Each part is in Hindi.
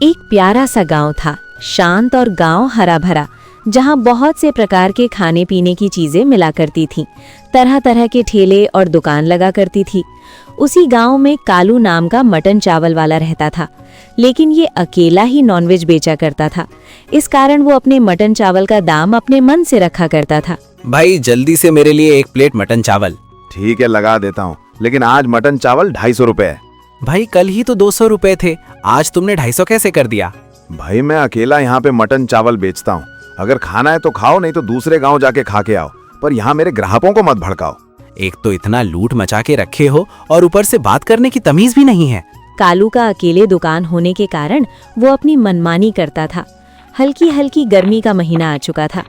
एक प्यारा सा गांव था, शांत और गांव हरा भरा, जहां बहुत से प्रकार के खाने पीने की चीजें मिला करती थीं। तरह तरह के ठेले और दुकान लगा करती थी। उसी गांव में कालू नाम का मटन चावल वाला रहता था, लेकिन ये अकेला ही नॉनवेज बेचा करता था। इस कारण वो अपने मटन चावल का दाम अपने मन से रखा करता था। भाई जल्दी से मेरे लिए एक प्लेट मटन चावल। ठीक है, लगा देता हूँ, लेकिन आज मटन चावल 250 रुपए है। भाई कल ही तो 200 रुपए थे, आज तुमने 250 कैसे कर दिया? भाई मैं अकेला यहाँ पे मटन चावल बेचता हूँ। अगर खाना है तो खाओ, नहीं तो दूसरे गांव जाके खा के आओ, पर यहाँ मेरे ग्राहकों को मत भड़काओ। एक तो इतना लूट मचा के रखे हो और ऊपर से बात करने की तमीज भी नहीं है। कालू का अकेले दुकान होने के कारण वो अपनी मनमानी करता था। हल्की हल्की गर्मी का महीना आ चुका था।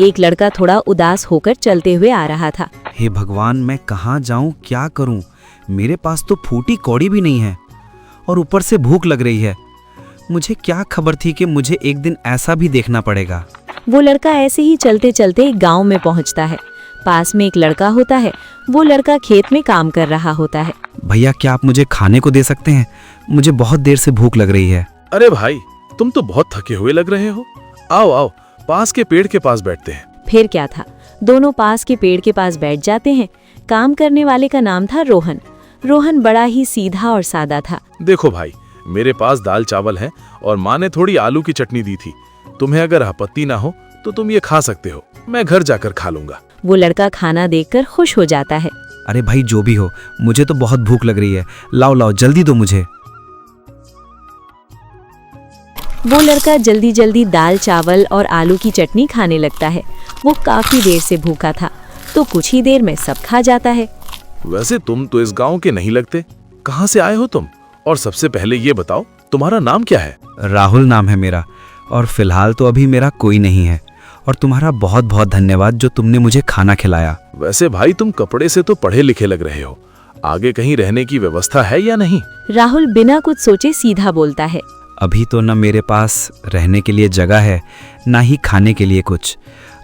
एक लड़का थोड़ा उदास होकर चलते हुए आ रहा था। हे भगवान, मैं कहाँ जाऊँ, क्या करूँ? मेरे पास तो फूटी कौड़ी भी नहीं है और ऊपर से भूख लग रही है। मुझे क्या खबर थी कि मुझे एक दिन ऐसा भी देखना पड़ेगा। वो लड़का ऐसे ही चलते चलते एक गांव में पहुंचता है। पास में एक लड़का होता है। वो लड़का खेत में काम कर रहा होता है। भैया, क्या आप मुझे खाने को दे सकते हैं? मुझे बहुत देर से भूख लग रही है। अरे भाई, तुम तो बहुत थके हुए लग रहे हो। आओ आओ, पास के पेड़ के पास बैठते हैं। फिर क्या था, दोनों पास के पेड़ के पास बैठ जाते हैं। काम करने वाले का नाम था रोहन। रोहन बड़ा ही सीधा और सादा था। देखो भाई, मेरे पास दाल चावल है और माँ ने थोड़ी आलू की चटनी दी थी। तुम्हें अगर आपत्ति ना हो तो तुम ये खा सकते हो, मैं घर जाकर खा लूंगा। वो लड़का खाना देखकर खुश हो जाता है। अरे भाई, जो भी हो, मुझे तो बहुत भूख लग रही है। लाओ लाओ, जल्दी दो मुझे। वो लड़का जल्दी जल्दी दाल चावल और आलू की चटनी खाने लगता है। वो काफी देर से भूखा था, तो कुछ ही देर में सब खा जाता है। वैसे तुम तो इस गांव के नहीं लगते, कहाँ से आए हो तुम? और सबसे पहले ये बताओ, तुम्हारा नाम क्या है? राहुल नाम है मेरा, और फिलहाल तो अभी मेरा कोई नहीं है। और तुम्हारा बहुत बहुत धन्यवाद जो तुमने मुझे खाना खिलाया। वैसे भाई, तुम कपड़े से तो पढ़े लिखे लग रहे हो। आगे कहीं रहने की व्यवस्था है या नहीं? राहुल बिना कुछ सोचे सीधा बोलता है। अभी तो न मेरे पास रहने के लिए जगह है, ना ही खाने के लिए कुछ।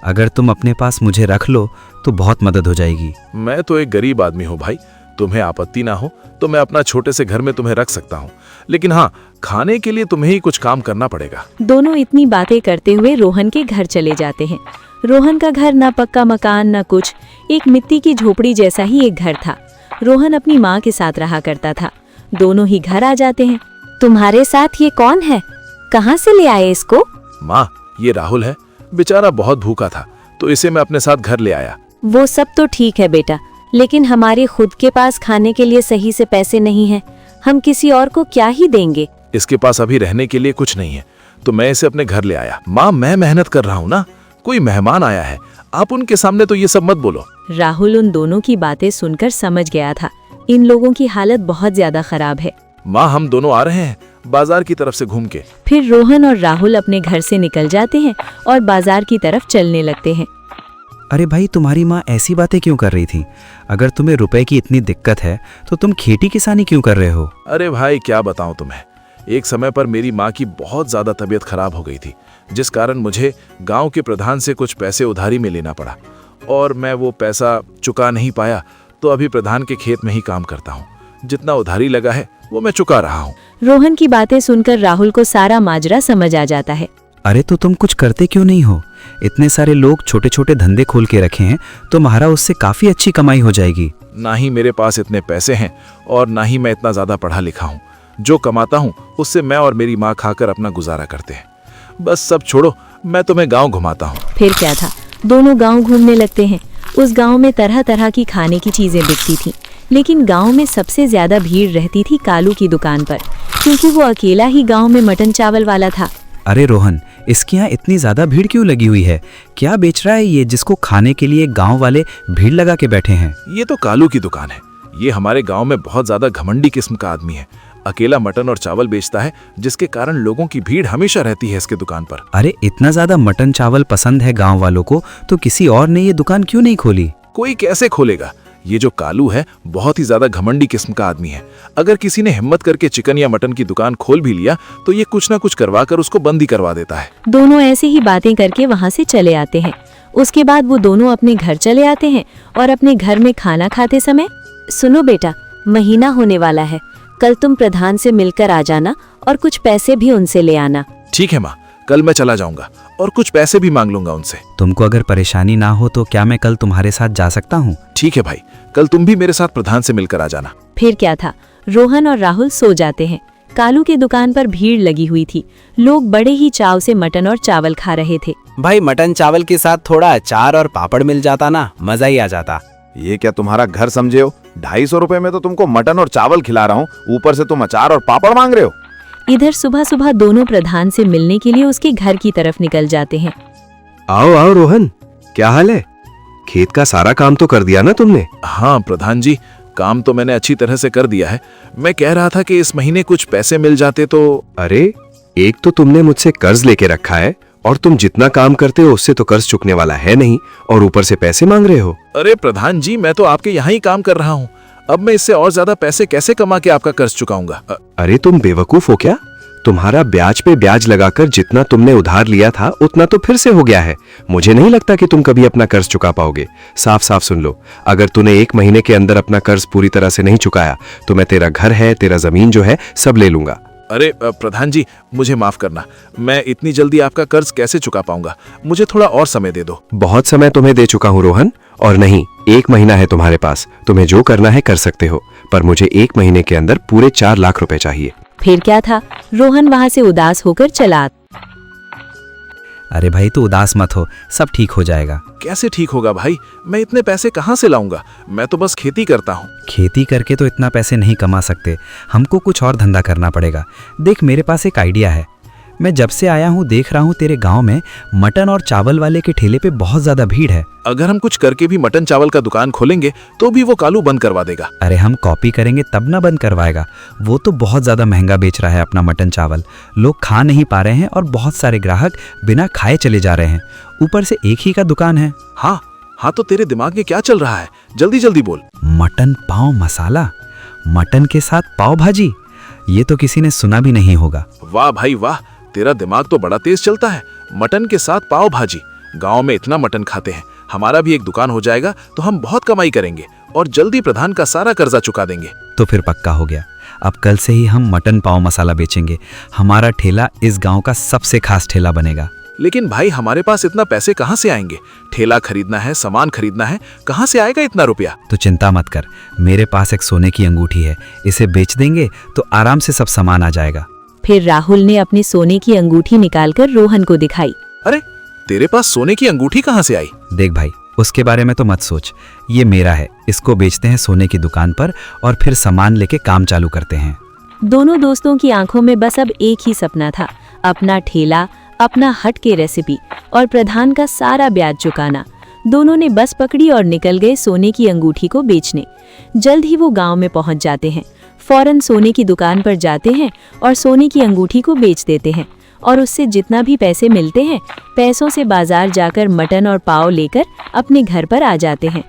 अगर तुम अपने पास मुझे रख लो तो बहुत मदद हो जाएगी। मैं तो एक गरीब आदमी हूँ भाई, तुम्हें आपत्ति ना हो तो मैं अपना छोटे से घर में तुम्हें रख सकता हूँ, लेकिन हाँ, खाने के लिए तुम्हें ही कुछ काम करना पड़ेगा। दोनों इतनी बातें करते हुए रोहन के घर चले जाते हैं। रोहन का घर न पक्का मकान न कुछ, एक मिट्टी की झोपड़ी जैसा ही एक घर था। रोहन अपनी माँ के साथ रहा करता था। दोनों ही घर आ जाते हैं। तुम्हारे साथ ये कौन है? कहाँ से ले आए इसको? माँ, ये राहुल है। बेचारा बहुत भूखा था तो इसे मैं अपने साथ घर ले आया। वो सब तो ठीक है बेटा, लेकिन हमारे खुद के पास खाने के लिए सही से पैसे नहीं हैं। हम किसी और को क्या ही देंगे। इसके पास अभी रहने के लिए कुछ नहीं है, तो मैं इसे अपने घर ले आया। माँ, मैं मेहनत कर रहा हूँ ना, कोई मेहमान आया है, आप उनके सामने तो ये सब मत बोलो। राहुल उन दोनों की बातें सुनकर समझ गया था, इन लोगों की हालत बहुत ज्यादा खराब है। माँ, हम दोनों आ रहे हैं बाजार की तरफ से घूम के। फिर रोहन और राहुल अपने घर से निकल जाते हैं और बाजार की तरफ चलने लगते हैं। अरे भाई, तुम्हारी माँ ऐसी बातें क्यों कर रही थी? अगर तुम्हें रुपए की इतनी दिक्कत है तो तुम खेती किसानी क्यों कर रहे हो? अरे भाई, क्या बताऊं तुम्हें, एक समय पर मेरी माँ की बहुत ज्यादा तबीयत खराब हो गई थी, जिस कारण मुझे गांव के प्रधान से कुछ पैसे उधारी में लेना पड़ा और मैं वो पैसा चुका नहीं पाया, तो अभी प्रधान के खेत में ही काम करता हूँ। जितना उधारी लगा है वो मैं चुका रहा हूँ। रोहन की बातें सुनकर राहुल को सारा माजरा समझ आ जाता है। अरे तो तुम कुछ करते क्यों नहीं हो? इतने सारे लोग छोटे छोटे धंधे खोल के रखे हैं, तो तुम्हारा उससे काफी अच्छी कमाई हो जाएगी। ना ही मेरे पास इतने पैसे हैं और ना ही मैं इतना ज्यादा पढ़ा लिखा हूँ। जो कमाता हूँ उससे मैं और मेरी माँ खाकर अपना गुजारा करते हैं। बस सब छोड़ो, मैं तुम्हें गाँव घुमाता हूँ। फिर क्या था, दोनों गाँव घूमने लगते हैं। उस गाँव में तरह तरह की खाने की चीजें बिकती थी, लेकिन गांव में सबसे ज्यादा भीड़ रहती थी कालू की दुकान पर, क्योंकि वो अकेला ही गांव में मटन चावल वाला था। अरे रोहन, इसके यहाँ इतनी ज्यादा भीड़ क्यों लगी हुई है? क्या बेच रहा है ये, जिसको खाने के लिए गांव वाले भीड़ लगा के बैठे हैं? ये तो कालू की दुकान है। ये हमारे गांव में बहुत ज्यादा घमंडी किस्म का आदमी है। अकेला मटन और चावल बेचता है, जिसके कारण लोगों की भीड़ हमेशा रहती है इसके दुकान पर। अरे इतना ज्यादा मटन चावल पसंद है गाँव वालों को, तो किसी और ने ये दुकान क्यों नहीं खोली? कोई कैसे खोलेगा? ये जो कालू है बहुत ही ज्यादा घमंडी किस्म का आदमी है। अगर किसी ने हिम्मत करके चिकन या मटन की दुकान खोल भी लिया तो ये कुछ ना कुछ करवा कर उसको बंद ही करवा देता है। दोनों ऐसे ही बातें करके वहाँ से चले आते हैं। उसके बाद वो दोनों अपने घर चले आते हैं और अपने घर में खाना खाते समय, सुनो बेटा, महीना होने वाला है, कल तुम प्रधान से मिलकर आ जाना और कुछ पैसे भी उनसे ले आना। ठीक है माँ, कल मैं चला जाऊंगा और कुछ पैसे भी मांग लूंगा उनसे। तुमको अगर परेशानी ना हो तो क्या मैं कल तुम्हारे साथ जा सकता हूँ? ठीक है भाई, कल तुम भी मेरे साथ प्रधान से मिलकर आ जाना। फिर क्या था, रोहन और राहुल सो जाते हैं। कालू की दुकान पर भीड़ लगी हुई थी। लोग बड़े ही चाव से मटन और चावल खा रहे थे। भाई मटन चावल के साथ थोड़ा अचार और पापड़ मिल जाता ना, मजा ही आ जाता। ये क्या तुम्हारा घर समझे हो? 250 रुपए में तो तुमको मटन और चावल खिला रहा हूँ, ऊपर से तुम अचार और पापड़ मांग रहे हो। इधर सुबह सुबह दोनों प्रधान से मिलने के लिए उसके घर की तरफ निकल जाते हैं। आओ आओ रोहन, क्या हाल है? खेत का सारा काम तो कर दिया ना तुमने? हाँ प्रधान जी, काम तो मैंने अच्छी तरह से कर दिया है। मैं कह रहा था कि इस महीने कुछ पैसे मिल जाते तो। अरे, एक तो तुमने मुझसे कर्ज लेके रखा है और तुम जितना काम करते हो उससे तो कर्ज चुकने वाला है नहीं, और ऊपर से पैसे मांग रहे हो। अरे प्रधान जी, मैं तो आपके यहाँ ही काम कर रहा हूँ। अब मैं इससे और ज्यादा पैसे कैसे कमा के आपका कर्ज चुकाऊंगा? अरे तुम बेवकूफ हो क्या? तुम्हारा ब्याज पे ब्याज लगाकर जितना तुमने उधार लिया था उतना तो फिर से हो गया है। मुझे नहीं लगता कि तुम कभी अपना कर्ज चुका पाओगे। साफ साफ सुन लो, अगर तूने 1 महीने के अंदर अपना कर्ज पूरी तरह से नहीं चुकाया तो मैं तेरा घर है, तेरा जमीन जो है, सब ले लूंगा। अरे प्रधान जी, मुझे माफ करना, मैं इतनी जल्दी आपका कर्ज कैसे चुका पाऊंगा? मुझे थोड़ा और समय दे दो। बहुत समय तुम्हें दे चुका हूँ रोहन, और नहीं, 1 महीना है तुम्हारे पास। तुम्हें जो करना है कर सकते हो, पर मुझे 1 महीने के अंदर पूरे 4 लाख रुपए चाहिए। फिर क्या था, रोहन वहां से उदास होकर चला। अरे भाई तू उदास मत हो, सब ठीक हो जाएगा। कैसे ठीक होगा भाई? मैं इतने पैसे कहाँ से लाऊंगा? मैं तो बस खेती करता हूँ। खेती करके तो इतना पैसे नहीं कमा सकते, हमको कुछ और धंधा करना पड़ेगा। देख, मेरे पास एक आइडिया है। मैं जब से आया हूँ देख रहा हूँ तेरे गांव में मटन और चावल वाले के ठेले पे बहुत ज्यादा भीड़ है। अगर हम कुछ करके भी मटन चावल का दुकान खोलेंगे तो भी वो कालू बंद करवा देगा। अरे हम कॉपी करेंगे तब ना बंद करवाएगा। वो तो बहुत ज्यादा महंगा बेच रहा है अपना मटन चावल, लोग खा नहीं पा रहे हैं और बहुत सारे ग्राहक बिना खाए चले जा रहे हैं। ऊपर से एक ही का दुकान है। हाँ हाँ, तो तेरे दिमाग में क्या चल रहा है? जल्दी जल्दी बोल। मटन पाव मसाला, मटन के साथ पाव भाजी, ये तो किसी ने सुना भी नहीं होगा। वाह भाई वाह, तेरा दिमाग तो बड़ा तेज चलता है। मटन के साथ पाव भाजी, गांव में इतना मटन खाते हैं। हमारा भी एक दुकान हो जाएगा तो हम बहुत कमाई करेंगे और जल्दी प्रधान का सारा कर्जा चुका देंगे। तो फिर पक्का हो गया, अब कल से ही हम मटन पाव मसाला बेचेंगे। हमारा ठेला इस गांव का सबसे खास ठेला बनेगा। लेकिन भाई, हमारे पास इतना पैसे कहाँ से आएंगे? ठेला खरीदना है, सामान खरीदना है, कहाँ से आएगा इतना रुपया? तो चिंता मत कर, मेरे पास एक सोने की अंगूठी है, इसे बेच देंगे तो आराम से सब सामान आ जाएगा। फिर राहुल ने अपनी सोने की अंगूठी निकालकर रोहन को दिखाई। अरे, तेरे पास सोने की अंगूठी कहाँ से आई? देख भाई, उसके बारे में तो मत सोच, ये मेरा है। इसको बेचते हैं सोने की दुकान पर और फिर सामान लेके काम चालू करते हैं। दोनों दोस्तों की आंखों में बस अब एक ही सपना था, अपना ठेला, अपना हट के रेसिपी और प्रधान का सारा ब्याज चुकाना। दोनों ने बस पकड़ी और निकल गए सोने की अंगूठी को बेचने। जल्द ही वो गांव में पहुंच जाते हैं। फौरन सोने की दुकान पर जाते हैं और सोने की अंगूठी को बेच देते हैं और उससे जितना भी पैसे मिलते हैं, पैसों से बाजार जाकर मटन और पाव लेकर अपने घर पर आ जाते हैं।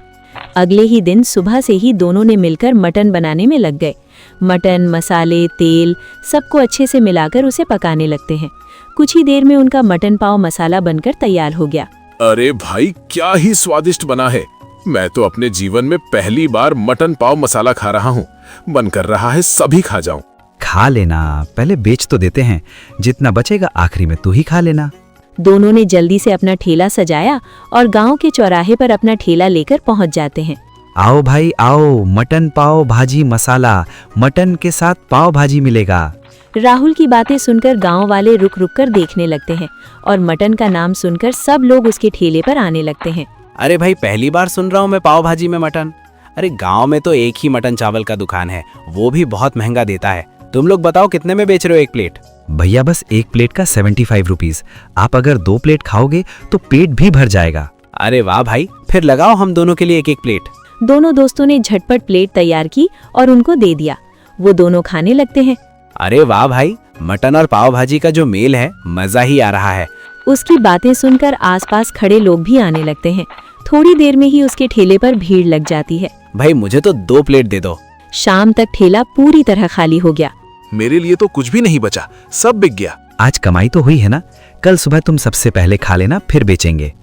अगले ही दिन सुबह से ही दोनों ने मिलकर मटन बनाने में लग गए। मटन, मसाले, तेल सबको अच्छे से मिलाकर उसे पकाने लगते हैं। कुछ ही देर में उनका मटन पाव मसाला बनकर तैयार हो गया। अरे भाई, क्या ही स्वादिष्ट बना है। मैं तो अपने जीवन में पहली बार मटन पाव मसाला खा रहा हूँ। मन कर रहा है सभी खा जाऊं। खा लेना, पहले बेच तो देते हैं, जितना बचेगा आखिरी में तू ही खा लेना। दोनों ने जल्दी से अपना ठेला सजाया और गांव के चौराहे पर अपना ठेला लेकर पहुंच जाते हैं। आओ भाई आओ, मटन पाव भाजी मसाला, मटन के साथ पाव भाजी मिलेगा। राहुल की बातें सुनकर गांव वाले रुक रुक कर देखने लगते हैं और मटन का नाम सुनकर सब लोग उसके ठेले पर आने लगते हैं। अरे भाई, पहली बार सुन रहा हूँ मैं पाव भाजी में मटन। अरे गांव में तो एक ही मटन चावल का दुकान है, वो भी बहुत महंगा देता है। तुम लोग बताओ कितने में बेच रहे हो एक प्लेट? भैया बस एक प्लेट का 75 रुपीज। आप अगर 2 प्लेट खाओगे तो पेट भी भर जाएगा। अरे वाह भाई, फिर लगाओ हम दोनों के लिए एक एक प्लेट। दोनों दोस्तों ने झटपट प्लेट तैयार की और उनको दे दिया। वो दोनों खाने लगते हैं। अरे वाह भाई, मटन और पाव भाजी का जो मेल है, मजा ही आ रहा है। उसकी बातें सुनकर आसपास खड़े लोग भी आने लगते हैं। थोड़ी देर में ही उसके ठेले पर भीड़ लग जाती है। भाई मुझे तो 2 प्लेट दे दो। शाम तक ठेला पूरी तरह खाली हो गया। मेरे लिए तो कुछ भी नहीं बचा, सब बिक गया। आज कमाई तो हुई है ना, कल सुबह तुम सबसे पहले खा लेना, फिर बेचेंगे।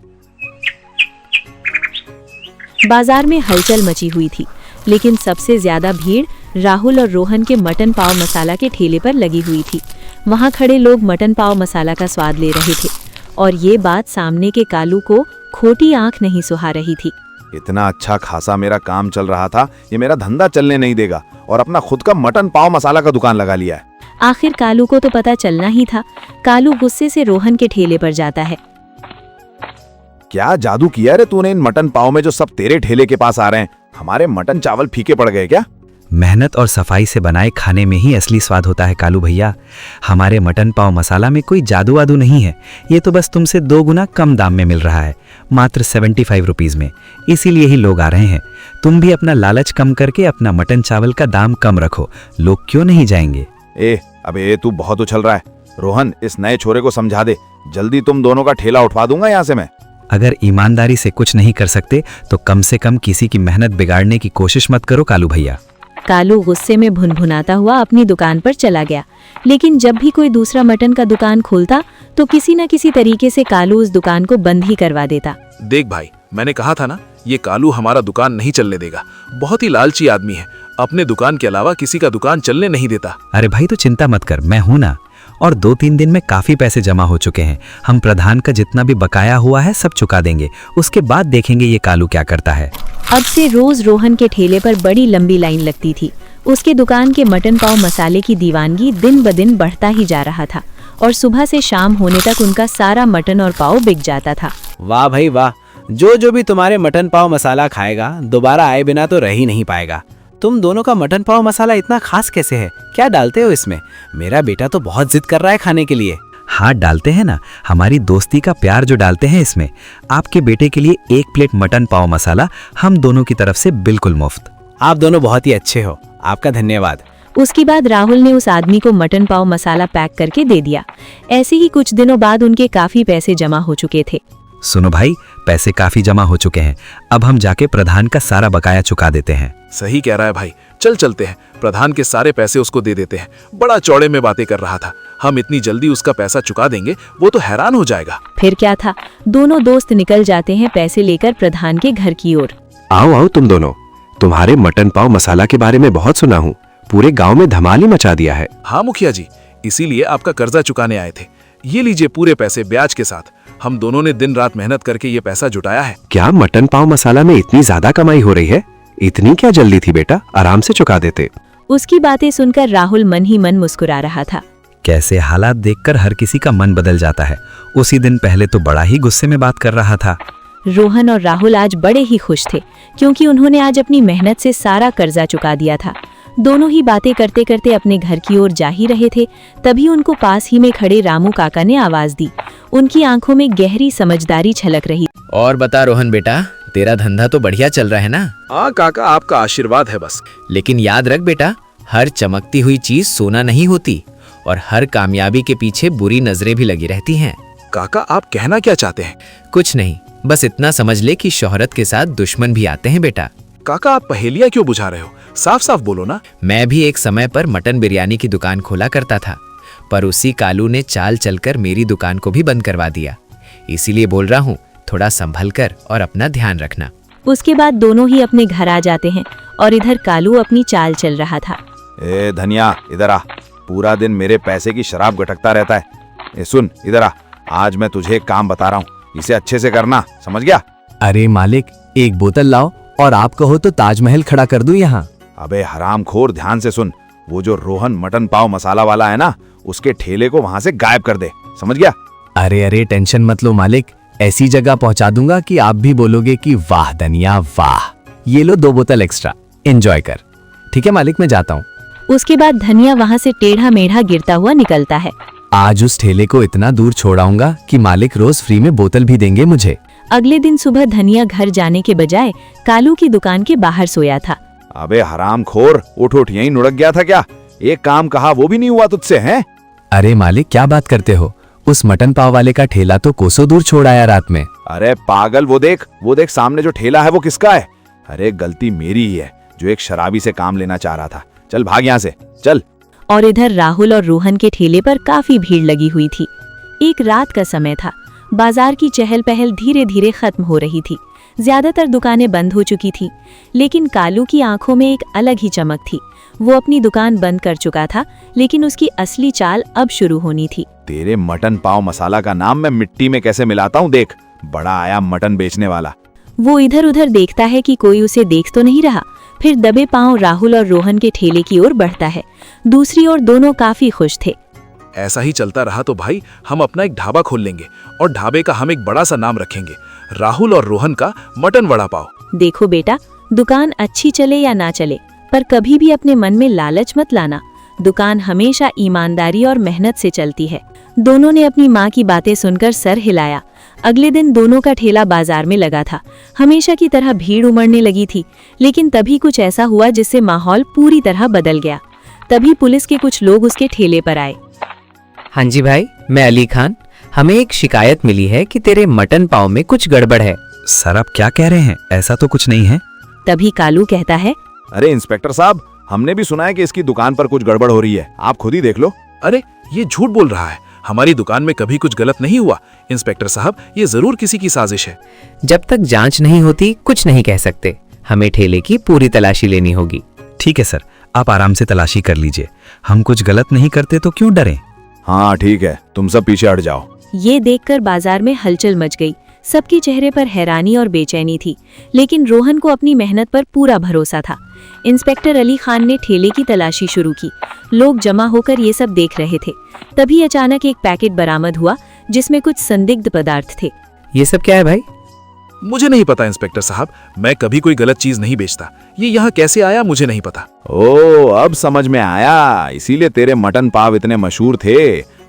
बाजार में हलचल मची हुई थी, लेकिन सबसे ज्यादा भीड़ राहुल और रोहन के मटन पाव मसाला के ठेले पर लगी हुई थी। वहां खड़े लोग मटन पाव मसाला का स्वाद ले रहे थे और ये बात सामने के कालू को खोटी आंख नहीं सुहा रही थी। इतना अच्छा खासा मेरा काम चल रहा था, ये मेरा धंधा चलने नहीं देगा और अपना खुद का मटन पाव मसाला का दुकान लगा लिया है। आखिर कालू को तो पता चलना ही था। कालू गुस्से से रोहन के ठेले पर जाता है। क्या जादू किया रे तूने इन मटन पाव में जो सब तेरे ठेले के पास आ रहे हैं? हमारे मटन चावल फीके पड़ गए क्या? मेहनत और सफाई से बनाए खाने में ही असली स्वाद होता है कालू भैया। हमारे मटन पाव मसाला में कोई जादू वादू नहीं है, ये तो बस तुमसे 2 गुना कम दाम में मिल रहा है, मात्र 75 रुपीज में। इसीलिए ही लोग आ रहे हैं। तुम भी अपना लालच कम करके अपना मटन चावल का दाम कम रखो, लोग क्यों नहीं जाएंगे। अबे तू बहुत उछल रहा है। रोहन, इस नए छोरे को समझा दे, जल्दी तुम दोनों का ठेला उठवा दूंगा यहाँ से मैं। अगर ईमानदारी से कुछ नहीं कर सकते तो कम से कम किसी की मेहनत बिगाड़ने की कोशिश मत करो कालू भैया। कालू गुस्से में भुनभुनाता हुआ अपनी दुकान पर चला गया। लेकिन जब भी कोई दूसरा मटन का दुकान खोलता तो किसी न किसी तरीके से कालू उस दुकान को बंद ही करवा देता। देख भाई, मैंने कहा था ना, ये कालू हमारा दुकान नहीं चलने देगा। बहुत ही लालची आदमी है, अपने दुकान के अलावा किसी का दुकान चलने नहीं देता। अरे भाई तो चिंता मत कर, मैं हूं ना। और 2-3 दिन में काफी पैसे जमा हो चुके हैं। हम प्रधान का जितना भी बकाया हुआ है सब चुका देंगे, उसके बाद देखेंगे ये कालू क्या करता है। अब से रोज रोहन के ठेले पर बड़ी लंबी लाइन लगती थी। उसके दुकान के मटन पाव मसाले की दीवानगी दिन ब दिन बढ़ता ही जा रहा था और सुबह से शाम होने तक उनका सारा मटन और पाव बिक जाता था। वाह भाई वाह, जो भी तुम्हारे मटन पाव मसाला खाएगा दोबारा आए बिना तो रह ही नहीं पाएगा। तुम दोनों का मटन पाव मसाला इतना खास कैसे है? क्या डालते हो इसमें? मेरा बेटा तो बहुत जिद कर रहा है खाने के लिए। हाँ डालते हैं ना, हमारी दोस्ती का प्यार जो डालते हैं इसमें। आपके बेटे के लिए 1 प्लेट मटन पाव मसाला हम दोनों की तरफ से बिल्कुल मुफ्त। आप दोनों बहुत ही अच्छे हो, आपका धन्यवाद। उसके बाद राहुल ने उस आदमी को मटन पाव मसाला पैक करके दे दिया। ऐसे ही कुछ दिनों बाद उनके काफी पैसे जमा हो चुके थे। सुनो भाई, पैसे काफी जमा हो चुके हैं, अब हम जाके प्रधान का सारा बकाया चुका देते हैं। सही कह रहा है भाई, चलते हैं, प्रधान के सारे पैसे उसको दे देते हैं। बड़ा चौड़े में बातें कर रहा था, हम इतनी जल्दी उसका पैसा चुका देंगे वो तो हैरान हो जाएगा। फिर क्या था, दोनों दोस्त निकल जाते हैं पैसे लेकर प्रधान के घर की ओर। आओ तुम दोनों, तुम्हारे मटन पाव मसाला के बारे में बहुत सुना हूँ, पूरे गांव में धमाल ही मचा दिया है। हाँ मुखिया जी, इसीलिए आपका कर्जा चुकाने आए थे। ये लीजिए पूरे पैसे ब्याज के साथ। हम दोनों ने दिन रात मेहनत करके ये पैसा जुटाया है। क्या मटन पाव मसाला में इतनी ज्यादा कमाई हो रही है? इतनी क्या जल्दी थी बेटा, आराम से चुका देते। उसकी बातें सुनकर राहुल मन ही मन मुस्कुरा रहा था। कैसे हालात देखकर हर किसी का मन बदल जाता है। उसी दिन पहले तो बड़ा ही गुस्से में बात कर रहा था। रोहन और राहुल आज बड़े ही खुश थे क्योंकि उन्होंने आज अपनी मेहनत से सारा कर्जा चुका दिया था। दोनों ही बातें करते करते अपने घर की ओर जा ही रहे थे, तभी उनको पास ही में खड़े रामू काका ने आवाज दी। उनकी आंखों में गहरी समझदारी छलक रही। और बता रोहन बेटा, तेरा धंधा तो बढ़िया चल रहा है ना? हाँ काका, आपका आशीर्वाद है बस। लेकिन याद रख बेटा, हर चमकती हुई चीज सोना नहीं होती और हर कामयाबी के पीछे बुरी नजरें भी लगी रहती हैं। काका, आप कहना क्या चाहते हैं? कुछ नहीं, बस इतना समझ ले कि शोहरत के साथ दुश्मन भी आते हैं बेटा। काका, आप पहेलियां क्यों बुझा रहे हो? साफ साफ बोलो ना। मैं भी एक समय पर मटन बिरयानी की दुकान खोला करता था, पर उसी कालू ने चाल चलकर मेरी दुकान को भी बंद करवा दिया। इसीलिए बोल रहा हूँ, थोड़ा संभल कर और अपना ध्यान रखना। उसके बाद दोनों ही अपने घर आ जाते हैं और इधर कालू अपनी चाल चल रहा था। ए धनिया, इधर आ, पूरा दिन मेरे पैसे की शराब गटकता रहता है। ए सुन, इधर आ, आज मैं तुझे एक काम बता रहा हूँ, इसे अच्छे से करना, समझ गया? अरे मालिक, एक बोतल लाओ और आप कहो तो ताजमहल खड़ा कर दूं यहाँ। अबे हरामखोर, ध्यान से सुन, वो जो रोहन मटन पाव मसाला वाला है ना, उसके ठेले को वहां से गायब कर दे, समझ गया? अरे टेंशन मत लो मालिक, ऐसी जगह पहुंचा दूंगा कि आप भी बोलोगे कि वाह धनिया वाह। ये लो 2 बोतल एक्स्ट्रा, एंजॉय कर। ठीक है मालिक, मैं जाता हूँ। उसके बाद धनिया वहां से टेढ़ा मेढ़ा गिरता हुआ निकलता है। आज उस ठेले को इतना दूर छोड़ाऊंगा कि मालिक रोज फ्री में बोतल भी देंगे मुझे। अगले दिन सुबह धनिया घर जाने के बजाय कालू की दुकान के बाहर सोया था। अबे हरामखोर, उठ उठ, यहीं लुढ़क गया था क्या? एक काम कहा वो भी नहीं हुआ तुझसे, हैं? अरे मालिक, क्या बात करते हो? उस मटन पाव वाले का ठेला तो कोसों दूर छोड़ आया रात में। अरे पागल, वो देख सामने जो ठेला है वो किसका है? अरे गलती मेरी ही है, जो एक शराबी से काम लेना चाह रहा था। चल भाग यहाँ से, चल। और इधर राहुल और रोहन के ठेले पर काफी भीड़ लगी हुई थी। एक रात का समय था, बाजार की चहल पहल धीरे धीरे खत्म हो रही थी। ज्यादातर दुकानें बंद हो चुकी थी, लेकिन कालू की आंखों में एक अलग ही चमक थी। वो अपनी दुकान बंद कर चुका था, लेकिन उसकी असली चाल अब शुरू होनी थी। तेरे मटन पाव मसाला का नाम मैं मिट्टी में कैसे मिलाता हूँ देख। बड़ा आया मटन बेचने वाला। वो इधर उधर देखता है कि कोई उसे देख तो नहीं रहा, फिर दबे पांव राहुल और रोहन के ठेले की ओर बढ़ता है। दूसरी ओर दोनों काफी खुश थे। ऐसा ही चलता रहा तो भाई हम अपना एक ढाबा खोल लेंगे और ढाबे का हम एक बड़ा सा नाम रखेंगे, राहुल और रोहन का मटन वड़ा पाव। देखो बेटा, दुकान अच्छी चले या ना चले, पर कभी भी अपने मन में लालच मत लाना। दुकान हमेशा ईमानदारी और मेहनत से चलती है। दोनों ने अपनी माँ की बातें सुनकर सर हिलाया। अगले दिन दोनों का ठेला बाजार में लगा था। हमेशा की तरह भीड़ उमड़ने लगी थी, लेकिन तभी कुछ ऐसा हुआ जिससे माहौल पूरी तरह बदल गया। तभी पुलिस के कुछ लोग उसके ठेले पर आए। हाँ जी भाई, मैं अली खान। हमें एक शिकायत मिली है कि तेरे मटन पाव में कुछ गड़बड़ है। सर आप क्या कह रहे हैं? ऐसा तो कुछ नहीं है। तभी कालू कहता है, अरे इंस्पेक्टर साहब, हमने भी सुना है कि इसकी दुकान पर कुछ गड़बड़ हो रही है, आप खुद ही देख लो। अरे ये झूठ बोल रहा है, हमारी दुकान में कभी कुछ गलत नहीं हुआ। इंस्पेक्टर साहब, ये जरूर किसी की साजिश है। जब तक जांच नहीं होती कुछ नहीं कह सकते। हमें ठेले की पूरी तलाशी लेनी होगी। ठीक है सर, आप आराम से तलाशी कर लीजिए। हम कुछ गलत नहीं करते तो क्यों डरें? हाँ ठीक है, तुम सब पीछे हट जाओ। ये देखकर बाजार में हलचल मच गई। सबके चेहरे पर हैरानी और बेचैनी थी, लेकिन रोहन को अपनी मेहनत पर पूरा भरोसा था। इंस्पेक्टर अली खान ने ठेले की तलाशी शुरू की। लोग जमा होकर ये सब देख रहे थे। तभी अचानक एक पैकेट बरामद हुआ जिसमें कुछ संदिग्ध पदार्थ थे। ये सब क्या है भाई? मुझे नहीं पता इंस्पेक्टर साहब, मैं कभी कोई गलत चीज नहीं बेचता। ये यहाँ कैसे आया मुझे नहीं पता। ओ, अब समझ में आया, इसीलिए तेरे मटन पाव इतने मशहूर थे।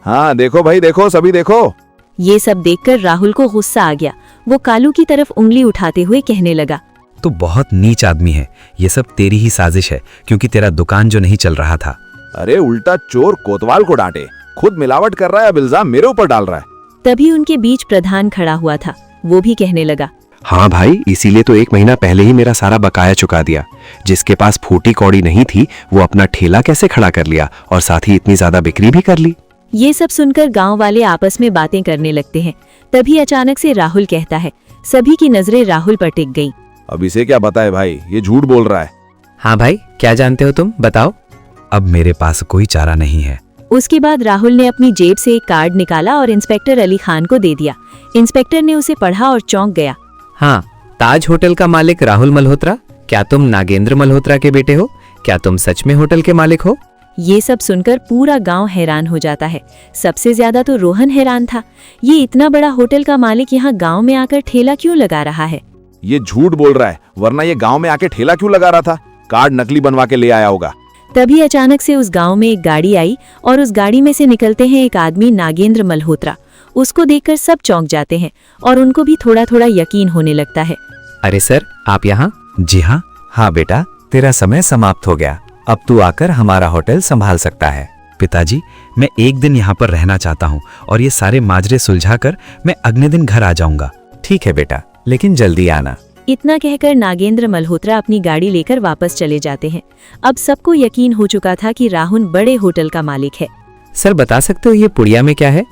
हाँ देखो भाई, देखो सभी देखो। ये सब देखकर राहुल को गुस्सा आ गया। वो कालू की तरफ उंगली उठाते हुए कहने लगा, तो बहुत नीच आदमी है। ये सब तेरी ही साजिश है, क्योंकि तेरा दुकान जो नहीं चल रहा था। अरे उल्टा चोर कोतवाल को डांटे, खुद मिलावट कर रहा है, अब इल्जाम मेरे ऊपर डाल रहा है। तभी उनके बीच प्रधान खड़ा हुआ था। वो भी कहने लगा, हाँ भाई, इसीलिए तो 1 महीना पहले ही मेरा सारा बकाया चुका दिया। जिसके पास फूटी कौड़ी नहीं थी वो अपना ठेला कैसे खड़ा कर लिया और साथ ही इतनी ज्यादा बिक्री भी कर ली। ये सब सुनकर गांव वाले आपस में बातें करने लगते हैं। तभी अचानक से राहुल कहता है। सभी की नजरें राहुल पर टिक गईं। अब इसे क्या बताए भाई, ये झूठ बोल रहा है। हाँ भाई, क्या जानते हो तुम, बताओ। अब मेरे पास कोई चारा नहीं है। उसके बाद राहुल ने अपनी जेब से एक कार्ड निकाला और इंस्पेक्टर अली खान को दे दिया। इंस्पेक्टर ने उसे पढ़ा और चौंक गया। हाँ, ताज होटल का मालिक राहुल मल्होत्रा, क्या तुम नागेंद्र मल्होत्रा के बेटे हो? क्या तुम सच में होटल के मालिक हो? ये सब सुनकर पूरा गांव हैरान हो जाता है। सबसे ज्यादा तो रोहन हैरान था। ये इतना बड़ा होटल का मालिक यहाँ गांव में आकर ठेला क्यों लगा रहा है? ये झूठ बोल रहा है, वरना ये गांव में आके ठेला क्यों लगा रहा था? कार्ड नकली बनवा के ले आया होगा। तभी अचानक से उस गांव में एक गाड़ी आई और उस गाड़ी में से निकलते हैं एक आदमी नागेंद्र मल्होत्रा। उसको देखकर सब चौंक जाते हैं और उनको भी थोड़ा थोड़ा यकीन होने लगता है। अरे सर, आप यहाँ? जी हाँ। हाँ बेटा, तेरा समय समाप्त हो गया। अब तू आकर हमारा होटल संभाल सकता है। पिताजी, मैं एक दिन यहाँ पर रहना चाहता हूँ और ये सारे माजरे सुलझाकर मैं अगले दिन घर आ जाऊंगा। ठीक है बेटा, लेकिन जल्दी आना। इतना कहकर नागेंद्र मल्होत्रा अपनी गाड़ी लेकर वापस चले जाते हैं। अब सबको यकीन हो चुका था कि राहुल बड़े होटल का मालिक है। सर बता सकते हो ये पुड़िया में क्या है?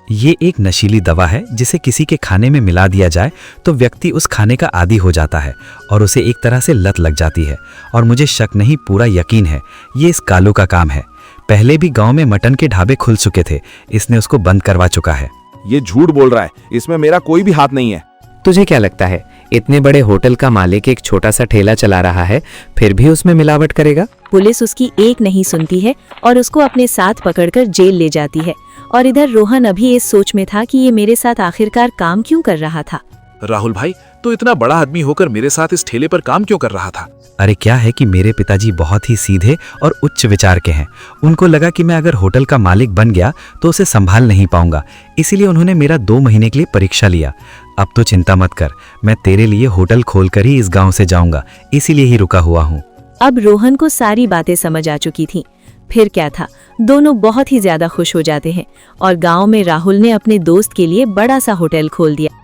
ये एक नशीली दवा है जिसे किसी के खाने में मिला दिया जाए तो व्यक्ति उस खाने का आदी हो जाता है और उसे एक तरह से लत लग जाती है। और मुझे शक नहीं, पूरा यकीन है ये इस कालू का काम है। पहले भी गांव में मटन के ढाबे खुल चुके थे, इसने उसको बंद करवा चुका है। ये झूठ बोल रहा है, इसमें मेरा कोई भी हाथ नहीं है। तुझे क्या लगता है इतने बड़े होटल का मालिक एक छोटा सा ठेला चला रहा है, फिर भी उसमें मिलावट करेगा? पुलिस उसकी एक नहीं सुनती है और उसको अपने साथ पकड़कर जेल ले जाती है। और इधर रोहन अभी इस सोच में था कि ये मेरे साथ आखिरकार काम क्यों कर रहा था। राहुल भाई, तो इतना बड़ा आदमी होकर मेरे साथ इस ठेले पर काम क्यों कर रहा था? अरे क्या है कि मेरे पिताजी बहुत ही सीधे और उच्च विचार के हैं। उनको लगा कि मैं अगर होटल का मालिक बन गया तो उसे संभाल नहीं पाऊंगा, इसीलिए उन्होंने मेरा 2 महीने के लिए परीक्षा लिया। अब तो चिंता मत कर, मैं तेरे लिए होटल खोलकर ही इस गांव से जाऊंगा, इसीलिए ही रुका हुआ हूँ। अब रोहन को सारी बातें समझ आ चुकी थीं। फिर क्या था, दोनों बहुत ही ज्यादा खुश हो जाते हैं और गांव में राहुल ने अपने दोस्त के लिए बड़ा सा होटल खोल दिया।